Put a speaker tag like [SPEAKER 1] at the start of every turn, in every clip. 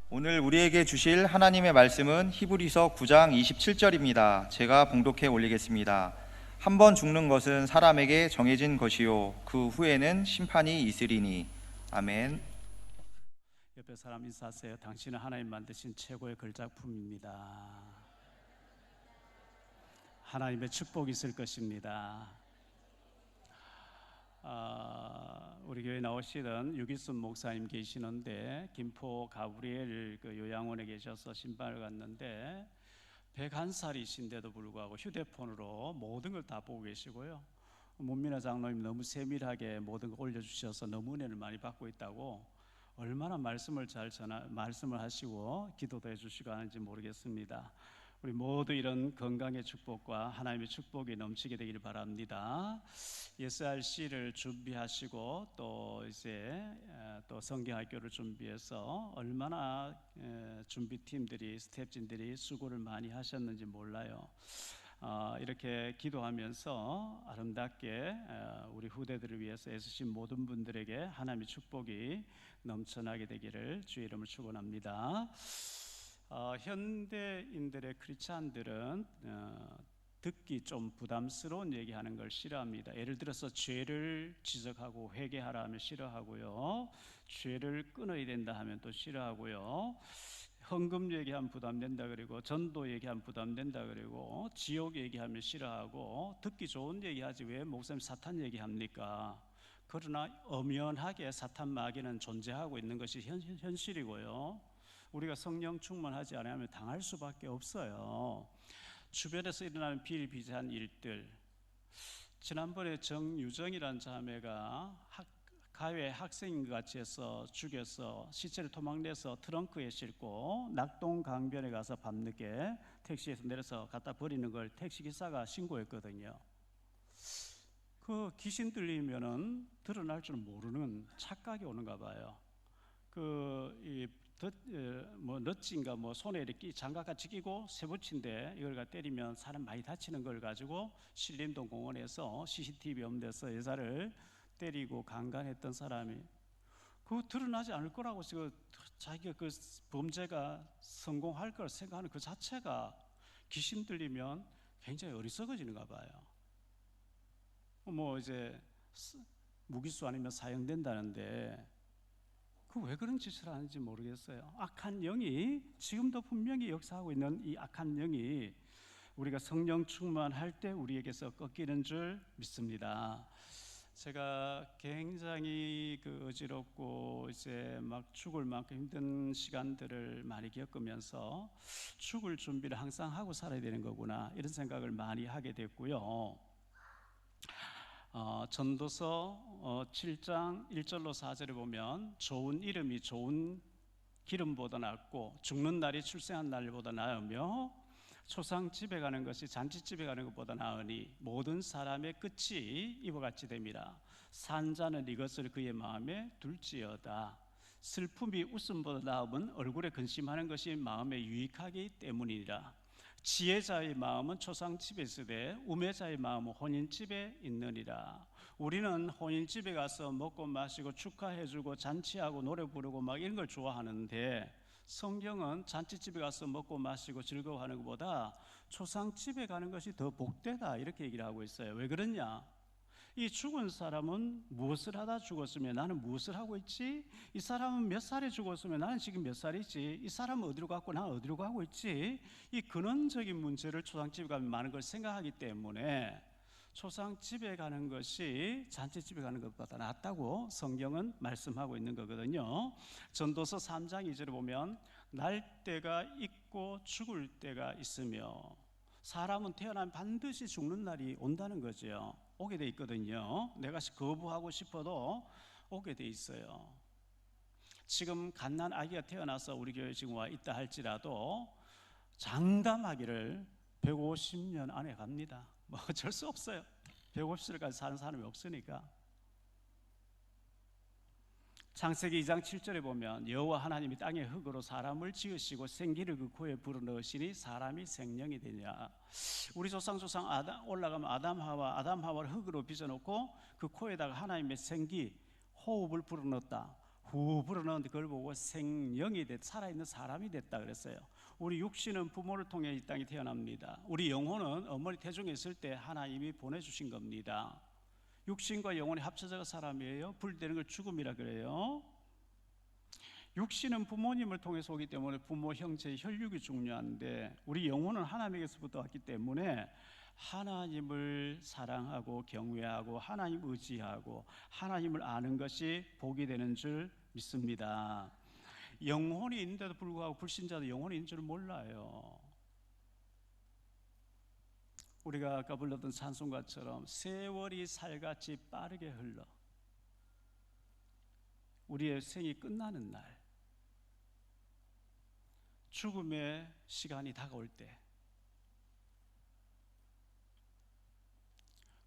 [SPEAKER 1] 오늘 우리에게 주실 하나님의 말씀은 히브리서 9장 27절입니다. 제가 봉독해 올리겠습니다. 한 번 죽는 것은 사람에게 정해진 것이요 그 후에는 심판이 있으리니. 아멘.
[SPEAKER 2] 옆에 사람 인사하세요. 당신은 하나님 만드신 최고의 걸작품입니다. 하나님의 축복이 있을 것입니다. 우리 교회 나오시던 유기순 목사님 계시는데 김포 가브리엘 그 요양원에 계셔서 신방을 갔는데 101살이신데도 불구하고 휴대폰으로 모든 걸 다 보고 계시고요. 문민아 장로님 너무 세밀하게 모든 걸 올려주셔서 너무 은혜를 많이 받고 있다고, 얼마나 말씀을 말씀을 하시고 기도도 해주시고 하는지 모르겠습니다. 우리 모두 이런 건강의 축복과 하나님의 축복이 넘치게 되기를 바랍니다. SRC를 준비하시고 또 이제 또 성경학교를 준비해서 얼마나 준비팀들이 스태프진들이 수고를 많이 하셨는지 몰라요. 이렇게 기도하면서 아름답게 우리 후대들을 위해서 애쓰신 모든 분들에게 하나님의 축복이 넘쳐나게 되기를 주의 이름으로 축원합니다. 현대인들의 크리스찬들은 듣기 좀 부담스러운 얘기하는 걸 싫어합니다. 예를 들어서 죄를 지적하고 회개하라 하면 싫어하고요, 죄를 끊어야 된다 하면 또 싫어하고요, 헌금 얘기하면 부담된다 그리고 전도 얘기하면 부담된다 그리고 지옥 얘기하면 싫어하고, 듣기 좋은 얘기하지 왜 목사님 사탄 얘기합니까? 그러나 엄연하게 사탄 마귀는 존재하고 있는 것이 현실이고요, 우리가 성령 충만하지 않으면 당할 수밖에 없어요. 주변에서 일어나는 비일비재한 일들, 지난번에 정유정이라는 자매가 가외 학생인 것 같이 해서 죽여서 시체를 토막내서 트렁크에 싣고 낙동강변에 가서 밤늦게 택시에서 내려서 갖다 버리는 걸 택시기사가 신고했거든요. 그 귀신 들리면은 드러날 줄 모르는 착각이 오는가 봐요. 너찌인가 손에 이렇게 장갑같이 끼고 쇠붙인데 이걸 갖다 때리면 사람 많이 다치는 걸 가지고 신림동 공원에서 CCTV 없는 데서 여자를 때리고 강간했던 사람이, 그거 드러나지 않을 거라고 자기가 그 범죄가 성공할 걸 생각하는 그 자체가 귀신 들리면 굉장히 어리석어지는가 봐요. 이제 무기수 아니면 사형된다는데 그 왜 그런 짓을 하는지 모르겠어요. 악한 영이 지금도 분명히 역사하고 있는 이 악한 영이 우리가 성령 충만할 때 우리에게서 꺾이는 줄 믿습니다. 제가 굉장히 어지럽고 이제 막 죽을 만큼 힘든 시간들을 많이 겪으면서 죽을 준비를 항상 하고 살아야 되는 거구나, 이런 생각을 많이 하게 됐고요. 전도서 7장 1절로 4절에 보면 좋은 이름이 좋은 기름보다 낫고 죽는 날이 출생한 날보다 나으며 초상집에 가는 것이 잔치집에 가는 것보다 나으니 모든 사람의 끝이 이와 같이 됩니다. 산 자는 이것을 그의 마음에 둘지어다. 슬픔이 웃음보다 나음은 얼굴에 근심하는 것이 마음에 유익하기 때문이라. 지혜자의 마음은 초상집에 있으되 우매자의 마음은 혼인집에 있느니라. 우리는 혼인집에 가서 먹고 마시고 축하해주고 잔치하고 노래 부르고 막 이런 걸 좋아하는데, 성경은 잔치집에 가서 먹고 마시고 즐거워하는 것보다 초상집에 가는 것이 더 복되다, 이렇게 얘기를 하고 있어요. 왜 그러냐? 이 죽은 사람은 무엇을 하다 죽었으며 나는 무엇을 하고 있지? 이 사람은 몇 살에 죽었으며 나는 지금 몇 살이지? 이 사람은 어디로 갔고 나는 어디로 가고 있지? 이 근원적인 문제를 초상집에 가면 많은 걸 생각하기 때문에 초상집에 가는 것이 잔치집에 가는 것보다 낫다고 성경은 말씀하고 있는 거거든요. 전도서 3장 2절에 보면 날 때가 있고 죽을 때가 있으며, 사람은 태어나면 반드시 죽는 날이 온다는 거죠. 오게 돼 있거든요. 내가 거부하고 싶어도 오게 돼 있어요. 지금 갓난 아기가 태어나서 우리 교회 지금 와 있다 할지라도 장담하기를 150년 안에 갑니다. 어쩔 수 없어요. 150살까지 사는 사람이 없으니까. 창세기 2장 7절에 보면 여호와 하나님이 땅의 흙으로 사람을 지으시고 생기를 그 코에 불어넣으시니 사람이 생명이 되냐. 우리 조상 올라가면 아담 하와를 흙으로 빚어놓고 그 코에다가 하나님의 생기 호흡을 불어넣었다. 후 불어넣는데 그걸 보고 생명이 됐, 살아있는 사람이 됐다 그랬어요. 우리 육신은 부모를 통해 이 땅에 태어납니다. 우리 영혼은 어머니 태중에 있을 때 하나님이 보내주신 겁니다. 육신과 영혼이 합쳐져가 사람이에요. 분리되는 걸 죽음이라 그래요. 육신은 부모님을 통해서 오기 때문에 부모, 형제, 혈육이 중요한데 우리 영혼은 하나님에게서부터 왔기 때문에 하나님을 사랑하고 경외하고 하나님 의지하고 하나님을 아는 것이 복이 되는 줄 믿습니다. 영혼이 있는데도 불구하고 불신자도 영혼이 있는 줄 몰라요. 우리가 아까 불렀던 찬송가처럼 세월이 살같이 빠르게 흘러 우리의 생이 끝나는 날, 죽음의 시간이 다가올 때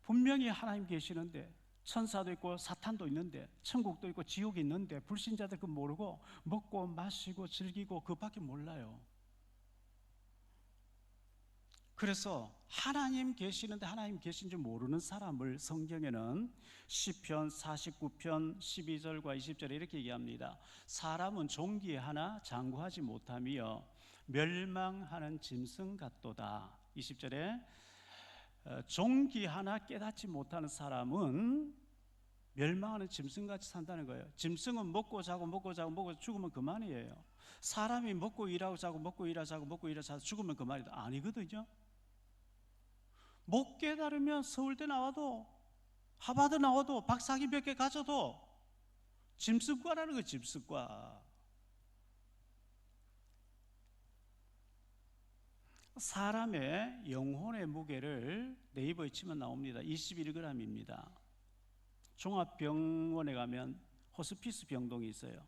[SPEAKER 2] 분명히 하나님 계시는데 천사도 있고 사탄도 있는데 천국도 있고 지옥이 있는데 불신자들 그 모르고 먹고 마시고 즐기고 그밖에 몰라요. 그래서 하나님 계시는데 하나님 계신 줄 모르는 사람을 성경에는 시편 49편 12절과 20절에 이렇게 얘기합니다. 사람은 종기에 하나 장구하지 못하며 멸망하는 짐승 같도다. 20절에 종기 하나 깨닫지 못하는 사람은 멸망하는 짐승같이 산다는 거예요. 짐승은 먹고 자고 먹고 자고 먹고 죽으면 그만이에요. 사람이 먹고 일하고 자고 먹고 일하고 자고 먹고 일하고 자고 죽으면 그만이다. 아니거든요. 못 깨달으면 서울대 나와도 하버드 나와도 박사학위 몇 개 가져도 짐승과라는 거예요. 짐승과. 사람의 영혼의 무게를 네이버에 치면 나옵니다. 21g입니다. 종합병원에 가면 호스피스 병동이 있어요.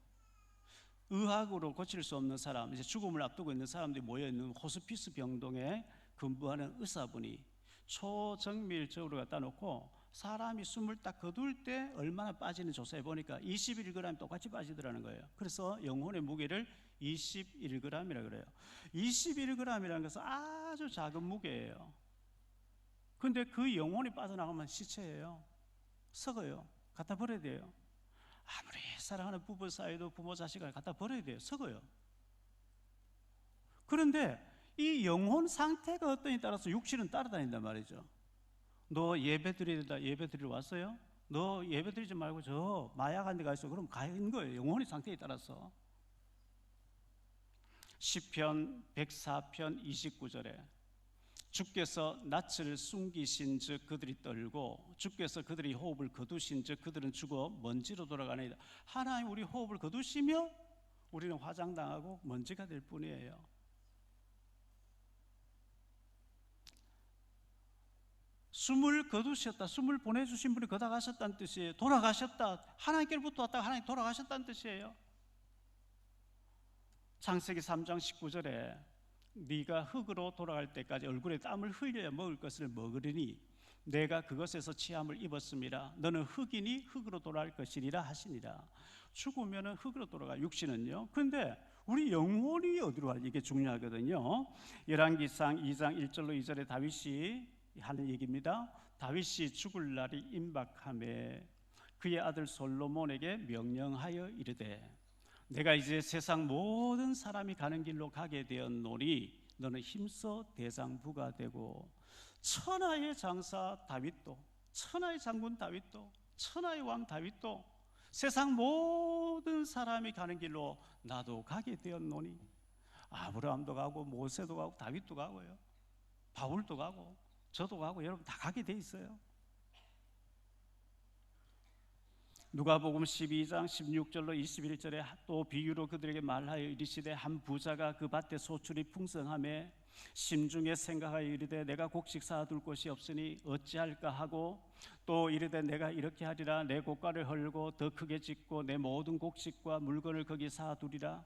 [SPEAKER 2] 의학으로 고칠 수 없는 사람, 이제 죽음을 앞두고 있는 사람들이 모여있는 호스피스 병동에 근무하는 의사분이 초정밀적으로 갖다 놓고 사람이 숨을 딱 거둘 때 얼마나 빠지는지 조사해 보니까 21g 똑같이 빠지더라는 거예요. 그래서 영혼의 무게를 21g이라 그래요. 21g이라는 것은 아주 작은 무게예요. 근데 그 영혼이 빠져나가면 시체예요. 썩어요. 갖다 버려야 돼요. 아무리 사랑하는 부부 사이도 부모 자식을 갖다 버려야 돼요. 썩어요. 그런데 이 영혼 상태가 어떠냐에 따라서 육신은 따라다닌단 말이죠. 너 예배 드리러 왔어요? 너 예배 드리지 말고 저 마약한 데 가 있어. 그럼 가는 거예요. 영혼의 상태에 따라서. 시편 104편 29절에 주께서 낯을 숨기신 즉 그들이 떨고 주께서 그들이 호흡을 거두신 즉 그들은 죽어 먼지로 돌아가나이다. 하나님 우리 호흡을 거두시며 우리는 화장당하고 먼지가 될 뿐이에요. 숨을 거두셨다. 숨을 보내주신 분이 거다 가셨다는 뜻이에요. 돌아가셨다. 하나님께로부터 왔다가 하나님 돌아가셨다는 뜻이에요. 창세기 3장 19절에 네가 흙으로 돌아갈 때까지 얼굴에 땀을 흘려야 먹을 것을 먹으리니 내가 그것에서 취함을 입었음이라. 너는 흙이니 흙으로 돌아갈 것이니라 하시니라. 죽으면 흙으로 돌아가. 육신은요. 그런데 우리 영혼이 어디로 가? 이게 중요하거든요. 열왕기상 2장 1절로 2절에 다윗이 하는 얘기입니다. 다윗이 죽을 날이 임박하매 그의 아들 솔로몬에게 명령하여 이르되 내가 이제 세상 모든 사람이 가는 길로 가게 되었노니 너는 힘써 대장부가 되고 천하의 장사 다윗도 천하의 장군 다윗도 천하의 왕 다윗도 세상 모든 사람이 가는 길로 나도 가게 되었노니 아브라함도 가고 모세도 가고 다윗도 가고요. 바울도 가고 저도 가고 여러분 다 가게 돼 있어요. 누가복음 12장 16절로 21절에 또 비유로 그들에게 말하여 이르시되 한 부자가 그 밭에 소출이 풍성하매 심중에 생각하여 이르되 내가 곡식 쌓아둘 곳이 없으니 어찌할까 하고 또 이르되 내가 이렇게 하리라 내 곡간을 헐고 더 크게 짓고 내 모든 곡식과 물건을 거기 쌓아두리라.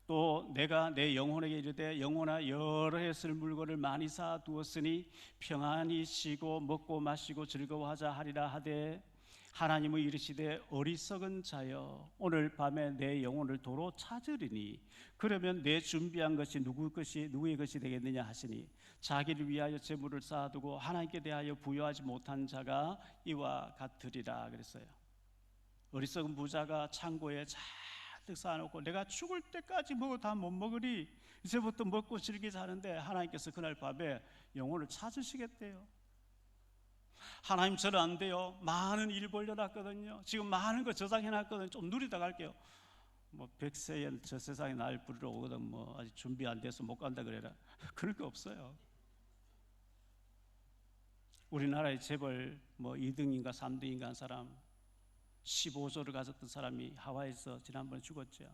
[SPEAKER 2] 또 내가 내 영혼에게 이르되 영혼아 여러 해 쓸 물건을 많이 쌓아두었으니 평안히 쉬고 먹고 마시고 즐거워하자 하리라 하되 하나님은 이르시되 어리석은 자여 오늘 밤에 내 영혼을 도로 찾으리니 그러면 내 준비한 것이 누구의 것이 되겠느냐 하시니 자기를 위하여 재물을 쌓아두고 하나님께 대하여 부여하지 못한 자가 이와 같으리라 그랬어요. 어리석은 부자가 창고에 잔뜩 쌓아놓고 내가 죽을 때까지 먹어도 다 못 먹으리, 이제부터 먹고 즐기자 하는데 하나님께서 그날 밤에 영혼을 찾으시겠대요. 하나님 저는 안 돼요. 많은 일 벌려놨거든요. 지금 많은 거 저장해놨거든요. 좀 누리다 갈게요. 뭐 100세에 저 세상에 날 부르러 오거든. 뭐 아직 준비 안 돼서 못 간다 그래라. 그럴 거 없어요. 우리나라의 재벌 뭐 2등인가 3등인가 한 사람 15조를 가졌던 사람이 하와이에서 지난번에 죽었죠.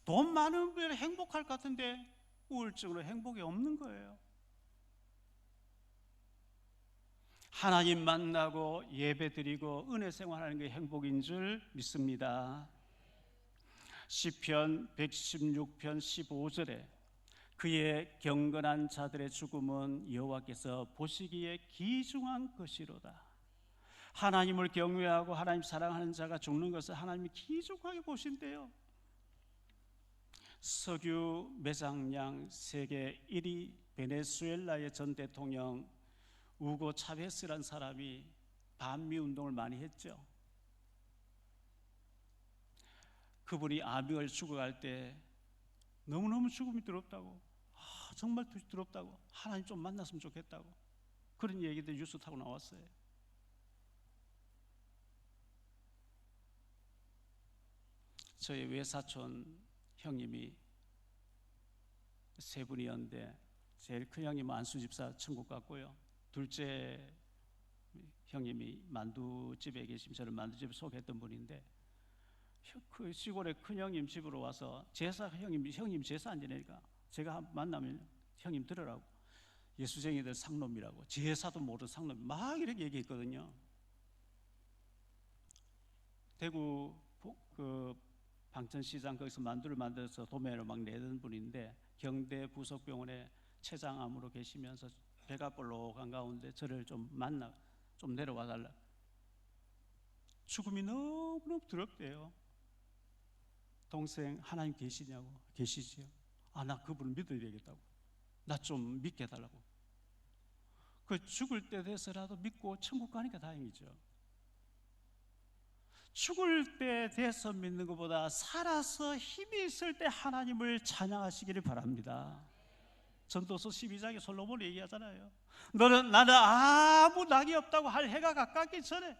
[SPEAKER 2] 돈 많은 분이 행복할 것 같은데 우울증으로 행복이 없는 거예요. 하나님 만나고 예배 드리고 은혜 생활하는 게 행복인 줄 믿습니다. 시편 116편 15절에 그의 경건한 자들의 죽음은 여호와께서 보시기에 귀중한 것이로다. 하나님을 경외하고 하나님 사랑하는 자가 죽는 것을 하나님이 귀중하게 보신대요. 석유 매장량 세계 1위 베네수엘라의 전 대통령 우고 차베스라는 사람이 반미 운동을 많이 했죠. 그분이 암을 죽어갈 때 너무너무 죽음이 두렵다고, 정말 두렵다고, 하나님 좀 만났으면 좋겠다고 그런 얘기들 뉴스 타고 나왔어요. 저희 외사촌 형님이 세 분이었는데 제일 큰 형님은 안수집사 천국 갔고요. 둘째 형님이 만두집에 계시면 저를 만두집에 소개했던 분인데 그 시골에 큰 형님 집으로 와서 제사 형님 제사 안 지내니까 제가 만나면 형님 들으라고 예수쟁이들 상놈이라고 제사도 모르는 상놈 막 이렇게 얘기했거든요. 대구 그 방천시장 거기서 만두를 만들어서 도매로 막 내던 분인데 경대 부속병원에 췌장암으로 계시면서 배가 볼록한 가운데 저를 좀 만나 좀 내려와 달라. 죽음이 너무너무 두렵대요. 동생 하나님 계시냐고. 계시지요. 나 그분을 믿어야 되겠다고. 나 좀 믿게 해달라고. 그 죽을 때 돼서라도 믿고 천국 가니까 다행이죠. 죽을 때 돼서 믿는 것보다 살아서 힘이 있을 때 하나님을 찬양하시기를 바랍니다. 전도서 12장에 솔로몬이 얘기하잖아요. 나는 아무 낙이 없다고 할 해가 가깝기 전에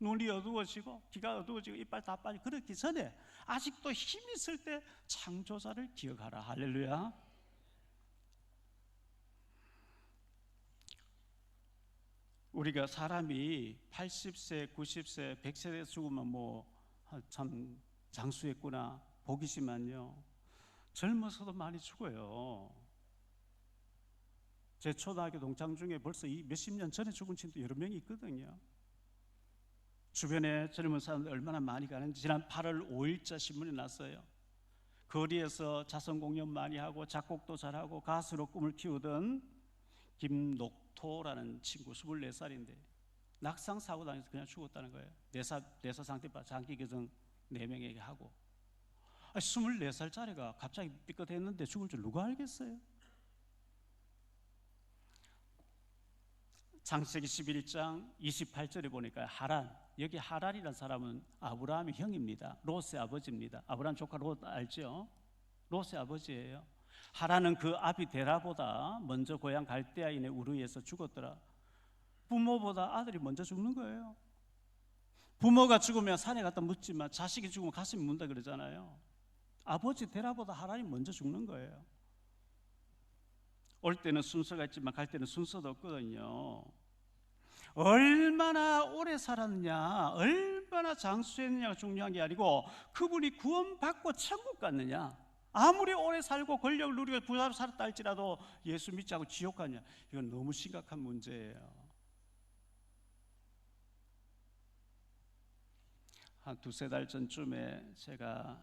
[SPEAKER 2] 눈이 어두워지고 귀가 어두워지고 이빨 다 빠지고 그렇기 전에 아직도 힘 있을 때 창조자를 기억하라. 할렐루야. 우리가 사람이 80세, 90세, 100세 죽으면 참 장수했구나 보기지만요, 젊어서도 많이 죽어요. 제 초등학교 동창 중에 벌써 몇십 년 전에 죽은 친구도 여러 명이 있거든요. 주변에 젊은 사람들 얼마나 많이 가는지 지난 8월 5일자 신문에 났어요. 거리에서 자선 공연 많이 하고 작곡도 잘하고 가수로 꿈을 키우던 김녹토라는 친구 24살인데 낙상 사고 당해서 그냥 죽었다는 거예요. 뇌사 상태파 장기 교정 4명에게 하고 24살짜리가 갑자기 삐끗했는데 죽을 줄 누가 알겠어요? 창세기 11장 28절에 보니까 하란, 여기 하란이라는 사람은 아브라함의 형입니다. 롯의 아버지입니다. 아브라함 조카 롯 알죠? 롯의 아버지예요. 하란은 그 아비 데라보다 먼저 고향 갈대아인의 우르에서 죽었더라. 부모보다 아들이 먼저 죽는 거예요. 부모가 죽으면 산에 갖다 묻지만 자식이 죽으면 가슴이 문다 그러잖아요. 아버지 데라보다 하란이 먼저 죽는 거예요. 올 때는 순서가 있지만 갈 때는 순서도 없거든요. 얼마나 오래 살았느냐, 얼마나 장수했느냐가 중요한 게 아니고 그분이 구원받고 천국 갔느냐, 아무리 오래 살고 권력을 누리고 부자로 살았다 할지라도 예수 믿지 않고 지옥 가냐, 이건 너무 심각한 문제예요. 한 두세 달 전쯤에 제가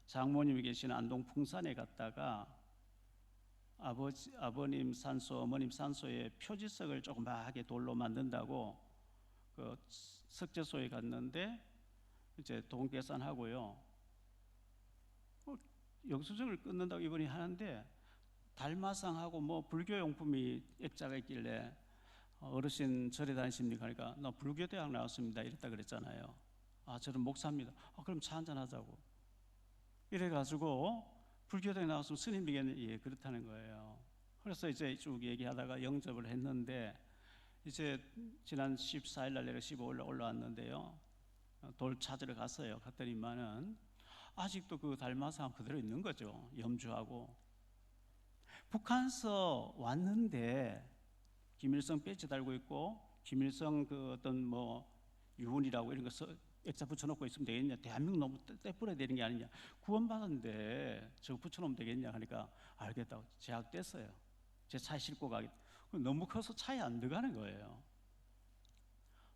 [SPEAKER 2] 장모님이 계시는 안동 풍산에 갔다가 아버님 산소, 어머님 산소에 표지석을 조그맣게 돌로 만든다고 그 석재소에 갔는데 이제 돈 계산하고요, 영수증을 끊는다고 이분이 하는데 달마상하고 불교용품이 액자가 있길래 어르신 절에 다니십니까? 그러니까 나 불교대학 나왔습니다 이랬다 그랬잖아요. 아, 저는 목사입니다. 아, 그럼 차 한잔 하자고. 이래가지고 불교대학 나왔으면 스님이겠네. 예, 그렇다는 거예요. 그래서 이제 쭉 얘기하다가 영접을 했는데, 이제 지난 14일 날 내가 15일 날 올라왔는데요, 돌 찾으러 갔어요. 갔더니만은 아직도 그 달마상 그대로 있는 거죠. 염주하고. 북한서 왔는데 김일성 배지 달고 있고, 김일성 그 어떤 뭐 유언이라고 이런 거 액자 붙여놓고 있으면 되겠냐, 대한민국 너무 떼뿌려야 되는 게 아니냐, 구원받았는데 저거 붙여놓으면 되겠냐 하니까 알겠다고 제약됐어요. 제 차에 싣고 가겠다. 너무 커서 차에 안 들어가는 거예요.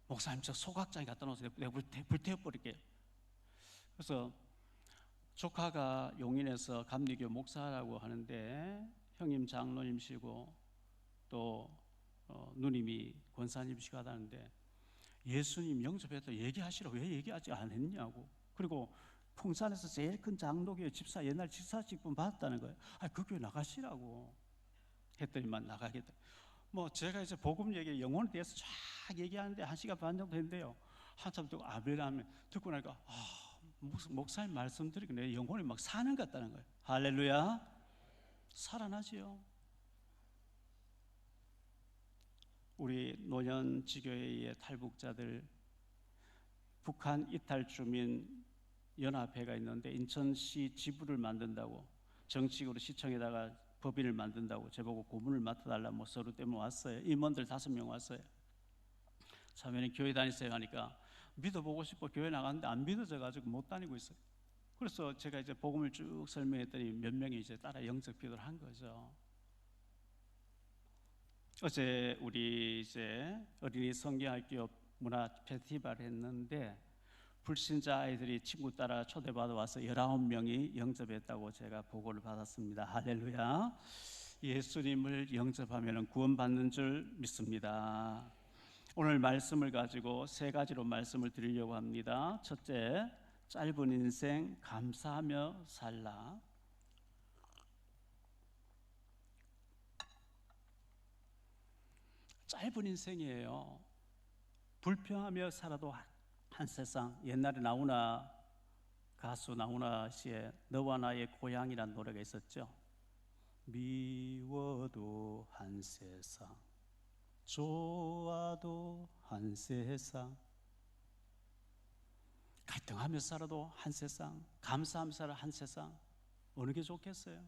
[SPEAKER 2] 목사님, 저 소각장에 갖다 놓으세요. 내가 불태워버릴게요. 그래서 조카가 용인에서 감리교 목사라고 하는데, 형님 장로님이시고 또 누님이 권사님이시고 하다는데, 예수님 영접했다 얘기하시라고 왜 얘기하지 않았냐고. 그리고 풍산에서 제일 큰 장로교회 집사, 옛날 집사직분 받았다는 거예요. 그 교회 나가시라고 했더니만 나가겠다. 뭐 제가 이제 복음 얘기, 영혼에 대해서 쫙 얘기하는데 1시간 반 정도 했는데요, 한참 듣고 아멘 하면 듣고 나니까 목사님 말씀 드리고 내 영혼이 막 사는 것 같다는 거예요. 할렐루야. 살아나지요. 우리 노년지교회의 탈북자들, 북한 이탈 주민 연합회가 있는데 인천시 지부를 만든다고, 정식으로 시청에다가 법인을 만든다고 저보고 고문을 맡아달라 뭐 서류 때문에 왔어요. 임원들 5명 왔어요. 자매님 교회 다니세요 하니까 믿어보고 싶어 교회 나갔는데 안 믿어져가지고 못 다니고 있어요. 그래서 제가 이제 복음을 쭉 설명했더니 몇 명이 이제 따라 영적 기도를 한 거죠. 어제 우리 이제 어린이 성경학교 문화 페스티벌 했는데, 불신자 아이들이 친구 따라 초대받아 와서 19명이 영접했다고 제가 보고를 받았습니다. 할렐루야. 예수님을 영접하면 구원받는 줄 믿습니다. 오늘 말씀을 가지고 3가지로 말씀을 드리려고 합니다. 첫째, 짧은 인생 감사하며 살라. 짧은 인생이에요. 불평하며 살아도 한 세상. 옛날에 나훈아, 가수 나훈아 씨의 너와 나의 고향이라는 노래가 있었죠. 미워도 한 세상, 좋아도 한 세상, 갈등하며 살아도 한 세상, 감사하며 살아 한 세상. 어느 게 좋겠어요?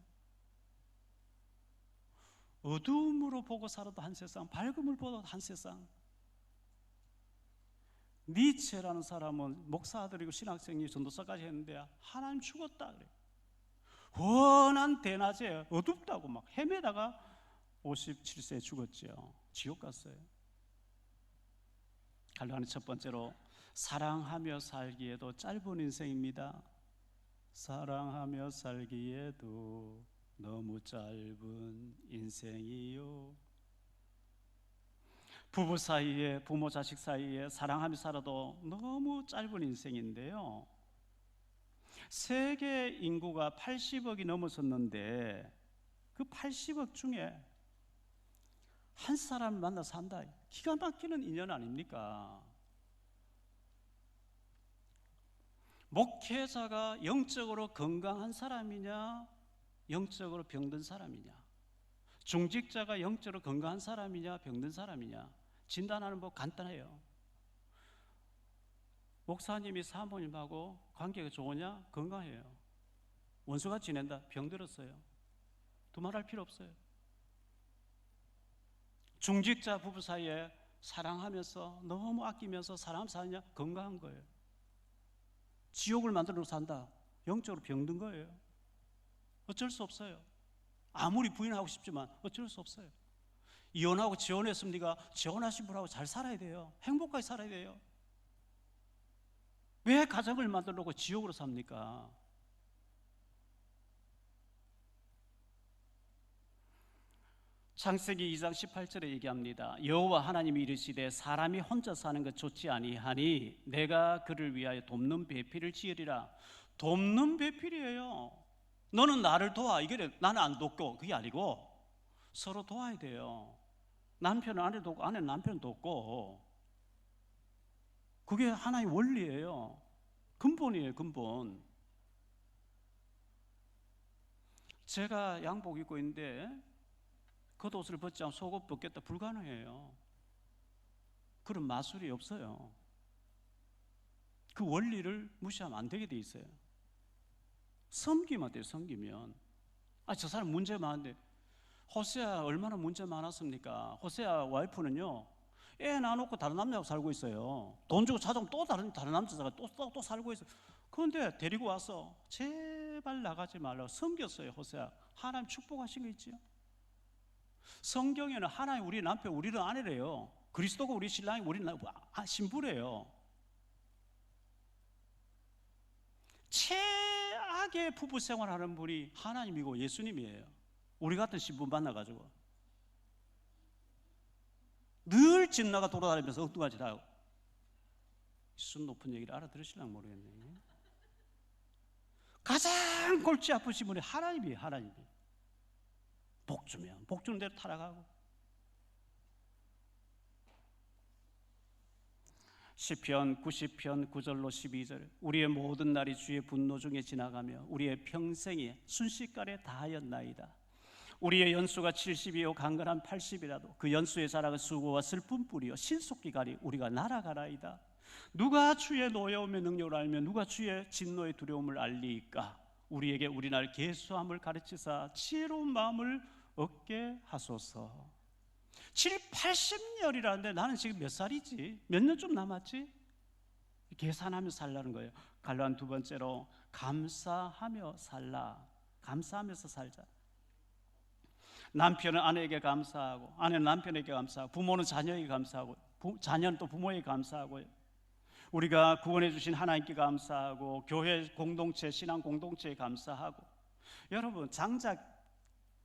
[SPEAKER 2] 어두움으로 보고 살아도 한 세상, 밝음을 보도 한 세상. 니체라는 사람은 목사들이고 신학생이 전도사까지 했는데 하나님 죽었다 그래. 훤한 대낮에 어둡다고 막 헤매다가 57세에 죽었죠. 지옥 갔어요. 갈라하는 첫 번째로, 사랑하며 살기에도 짧은 인생입니다. 사랑하며 살기에도 너무 짧은 인생이요. 부부 사이에, 부모 자식 사이에 사랑하며 살아도 너무 짧은 인생인데요, 세계 인구가 80억이 넘어섰는데 그 80억 중에 한 사람을 만나 산다. 기가 막히는 인연 아닙니까? 목회자가 영적으로 건강한 사람이냐, 영적으로 병든 사람이냐, 중직자가 영적으로 건강한 사람이냐, 병든 사람이냐, 진단하는 법 간단해요. 목사님이 사모님하고 관계가 좋으냐, 건강해요. 원수가 지낸다, 병들었어요. 두말할 필요 없어요. 중직자 부부 사이에 사랑하면서 너무 아끼면서 사람 사느냐, 건강한 거예요. 지옥을 만들어 산다, 영적으로 병든 거예요. 어쩔 수 없어요. 아무리 부인하고 싶지만 어쩔 수 없어요. 이혼하고 재혼했습니까? 재혼하신 분하고 잘 살아야 돼요. 행복하게 살아야 돼요. 왜 가정을 만들어 놓고 지옥으로 삽니까? 창세기 2장 18절에 얘기합니다. 여호와 하나님이 이르시되 사람이 혼자 사는 것 좋지 아니하니 내가 그를 위하여 돕는 배필을 지으리라. 돕는 배필이에요. 너는 나를 도와. 이게 나는 안 돕고, 그게 아니고 서로 도와야 돼요. 남편은 아내도 없고 아내는 남편도 없고. 그게 하나의 원리예요. 근본이에요, 근본. 제가 양복 입고 있는데 겉옷을 벗지 않고 속옷 벗겠다 불가능해요. 그런 마술이 없어요. 그 원리를 무시하면 안 되게 돼 있어요. 섬기면 돼요. 섬기면. 저 사람 문제 많은데. 호세아 얼마나 문제 많았습니까? 호세아 와이프는요, 애 낳아놓고 다른 남자하고 살고 있어요. 돈 주고 찾아오면 또 다른 남자가 또 살고 있어요. 그런데 데리고 와서 제발 나가지 말라고 섬겼어요. 호세아. 하나님 축복하신 거 있지요? 성경에는 하나님 우리 남편, 우리는 아내래요. 그리스도가 우리 신랑이 우리 신부래요. 최악의 부부 생활하는 분이 하나님이고 예수님이에요. 우리 같은 신부 만나가지고 늘 집 나가 돌아다니면서 엉뚱한 짓 하고. 순 높은 얘기를 알아들으실랑 모르겠네. 가장 골치 아프신 분이 하나님이에요. 하나님이. 복 주면 복 주는 대로 타락하고. 시편 90편 9절로 12절. 우리의 모든 날이 주의 분노 중에 지나가며 우리의 평생이 순식간에 다하였나이다. 우리의 연수가 70이요 강건한 80이라도 그 연수의 자락은 수고와 슬픔뿐이요 신속기간이 우리가 날아가나이다. 누가 주의 노여움의 능력을 알며 누가 주의 진노의 두려움을 알리이까. 우리에게 우리 날 계수함을 가르치사 지혜로운 마음을 얻게 하소서. 7, 80년이라는데 나는 지금 몇 살이지? 몇 년 좀 남았지? 계산하며 살라는 거예요. 갈라한 두 번째로 감사하며 살라. 감사하면서 살자. 남편은 아내에게 감사하고 아내는 남편에게 감사하고 부모는 자녀에게 감사하고 자녀는 또 부모에게 감사하고요. 우리가 구원해 주신 하나님께 감사하고 교회 공동체, 신앙 공동체에 감사하고. 여러분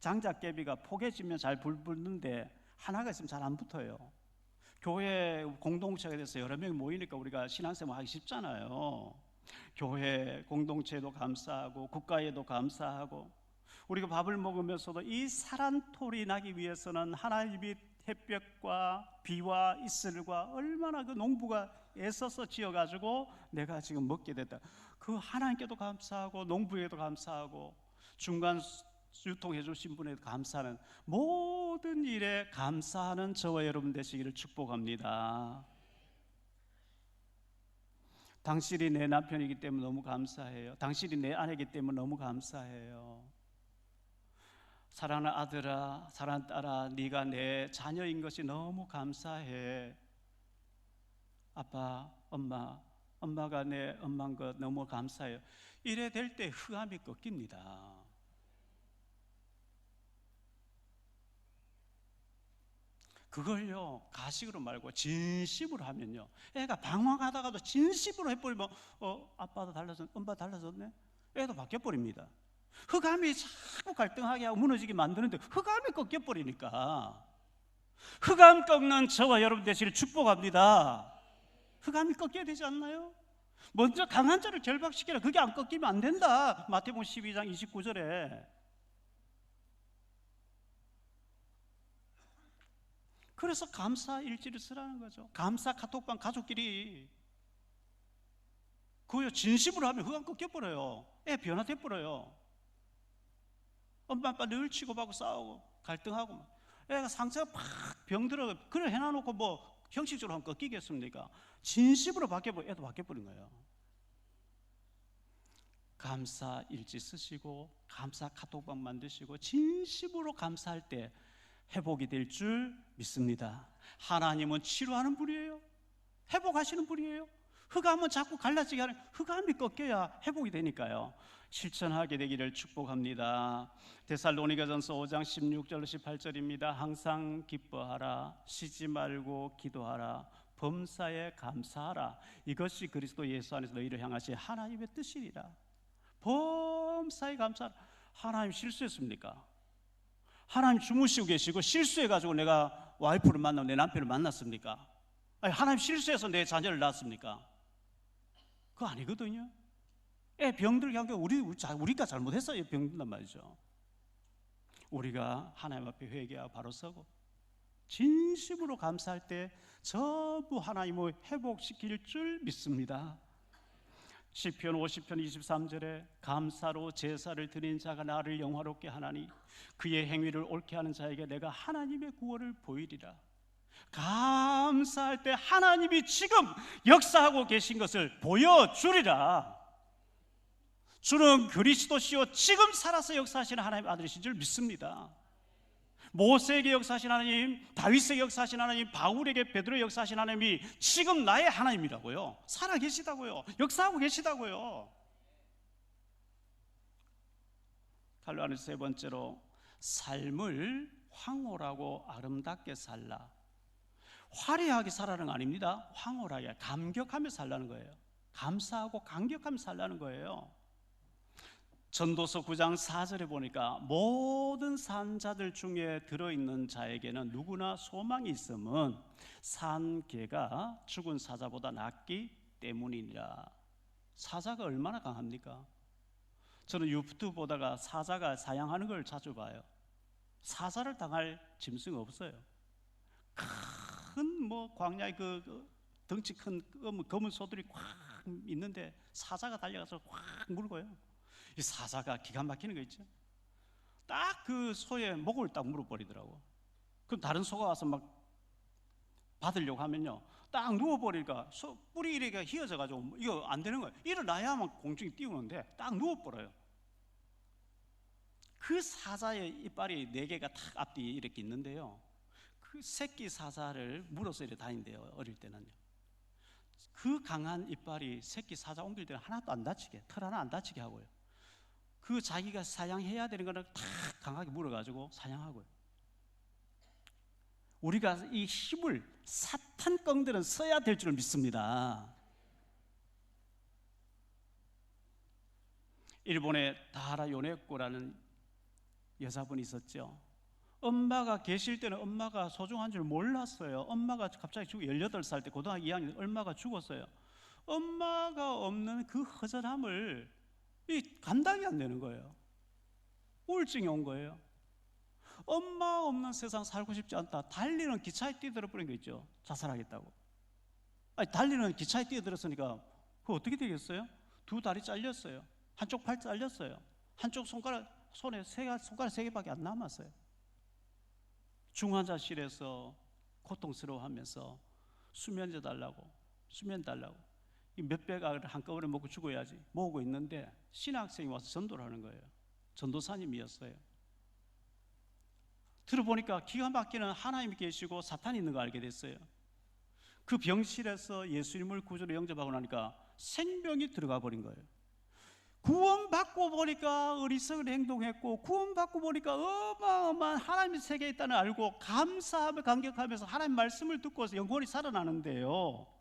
[SPEAKER 2] 장작개비가 포개지면 잘 불붙는데 하나가 있으면 잘 안 붙어요. 교회 공동체가 돼서 여러 명이 모이니까 우리가 신앙생활 하기 쉽잖아요. 교회 공동체에도 감사하고 국가에도 감사하고. 우리가 밥을 먹으면서도 이 사란톨이 나기 위해서는 하나님이 햇볕과 비와 이슬과 얼마나 그 농부가 애써서 지어가지고 내가 지금 먹게 됐다. 그 하나님께도 감사하고 농부에도 감사하고 중간 유통해 주신 분에도 감사하는, 모든 일에 감사하는 저와 여러분 되시기를 축복합니다. 당신이 내 남편이기 때문에 너무 감사해요. 당신이 내 아내이기 때문에 너무 감사해요. 사랑하는 아들아, 사랑하는 딸아, 네가 내 자녀인 것이 너무 감사해. 아빠, 엄마가 내 엄마인 것 너무 감사해요. 이래 될 때 흑암이 꺾입니다. 그걸요 가식으로 말고 진심으로 하면요, 애가 방황하다가도 진심으로 해버리면 아빠도 달라졌네, 엄마 달라졌네, 애도 바뀌어버립니다. 흑암이 자꾸 갈등하게 하고 무너지게 만드는데 흑암이 꺾여버리니까. 흑암 꺾는 저와 여러분 되시기를 축복합니다. 흑암이 꺾여야 되지 않나요? 먼저 강한 자를 결박시키라. 그게 안 꺾이면 안 된다. 마태복음 12장 29절에. 그래서 감사 일지를 쓰라는 거죠. 감사 카톡방 가족끼리. 그거요 진심으로 하면 흑암 꺾여버려요. 애 변화돼버려요. 엄마 아빠 늘 치고받고 싸우고 갈등하고 애가 상처가 팍 병들어. 그래 해놔놓고 뭐 형식적으로 하면 꺾이겠습니까? 진심으로 바뀌어버려. 애도 바뀌어버린 거예요. 감사 일지 쓰시고 감사 카톡방 만드시고 진심으로 감사할 때 회복이 될 줄 믿습니다. 하나님은 치료하는 분이에요. 회복하시는 분이에요. 흑암은 자꾸 갈라지게 하는, 흑암이 꺾여야 회복이 되니까요. 실천하게 되기를 축복합니다. 데살로니가전서 5장 16절 18절입니다. 항상 기뻐하라, 쉬지 말고 기도하라, 범사에 감사하라. 이것이 그리스도 예수 안에서 너희를 향하신 하나님의 뜻이니라. 범사에 감사하라. 하나님 실수했습니까? 하나님 주무시고 계시고 실수해가지고 내가 와이프를 만나고 내 남편을 만났습니까? 아니, 하나님 실수해서 내 자녀를 낳았습니까? 그거 아니거든요. 애 병들게 한 게 우리가 잘못했어요. 병든단 말이죠. 우리가 하나님 앞에 회개하고 바로 서고 진심으로 감사할 때 전부 하나님을 회복시킬 줄 믿습니다. 시편 50편 23절에 감사로 제사를 드린 자가 나를 영화롭게 하나니 그의 행위를 옳게 하는 자에게 내가 하나님의 구원을 보이리라. 감사할 때 하나님이 지금 역사하고 계신 것을 보여주리라. 주는 그리스도시요 지금 살아서 역사하시는 하나님의 아들이신 줄 믿습니다. 모세에게 역사하신 하나님, 다윗에게 역사하신 하나님, 바울에게 베드로에게 역사하신 하나님이 지금 나의 하나님이라고요. 살아 계시다고요. 역사하고 계시다고요. 칼로 하는 세 번째로 삶을 황홀하고 아름답게 살라. 화려하게 살라는 거 아닙니다. 황홀하게 감격하며 살라는 거예요. 감사하고 감격하며 살라는 거예요. 전도서 9장 4절에 보니까 모든 산자들 중에 들어있는 자에게는 누구나 소망이 있음은 산 개가 죽은 사자보다 낫기 때문이니라. 사자가 얼마나 강합니까? 저는 유튜브 보다가 사자가 사냥하는 걸 자주 봐요. 사자를 당할 짐승 없어요. 큰 광야에 덩치 큰 검은 소들이 꽉 있는데 사자가 달려가서 확 물고요. 이 사자가 기가 막히는 거 있죠. 딱 그 소의 목을 딱 물어버리더라고. 그럼 다른 소가 와서 막 받으려고 하면요, 딱 누워버리니까 뿔이 이렇게 휘어져가지고 이거 안 되는 거예요. 일어나야만 공중에 띄우는데 딱 누워버려요. 그 사자의 이빨이 4개가 탁 앞뒤에 이렇게 있는데요, 그 새끼 사자를 물어서 이렇게 다닌대요. 어릴 때는요. 그 강한 이빨이 새끼 사자 옮길 때는 하나도 안 다치게, 털 하나 안 다치게 하고요. 그 자기가 사냥해야 되는 거는 탁 강하게 물어가지고 사냥하고요. 우리가 이 힘을 사탄 껑들은 써야 될 줄 믿습니다. 일본에 다하라 요네코라는 여자분이 있었죠. 엄마가 계실 때는 엄마가 소중한 줄 몰랐어요. 엄마가 갑자기 죽고 18살 때 고등학교 2학년 엄마가 죽었어요. 엄마가 없는 그 허전함을 감당이 안 되는 거예요. 우울증이 온 거예요. 엄마 없는 세상 살고 싶지 않다. 달리는 기차에 뛰어들어버린 거 있죠. 자살하겠다고. 아니, 달리는 기차에 뛰어들었으니까 그거 어떻게 되겠어요? 2 다리 잘렸어요. 한쪽 팔 잘렸어요. 한쪽 손가락, 손에 손가락 3개밖에 안 남았어요. 중환자실에서 고통스러워하면서 수면제 달라고, 수면 달라고, 몇백 알을 한꺼번에 먹고 죽어야지 모으고 있는데 신학생이 와서 전도를 하는 거예요. 전도사님이었어요. 들어보니까 기가 막히는 하나님이 계시고 사탄이 있는 거 알게 됐어요. 그 병실에서 예수님을 구주로 영접하고 나니까 생명이 들어가 버린 거예요. 구원받고 보니까 어리석은 행동했고, 구원받고 보니까 어마어마한 하나님의 세계에 있다는 알고 감사하며 감격하면서 하나님 말씀을 듣고서 영혼이 살아나는데요,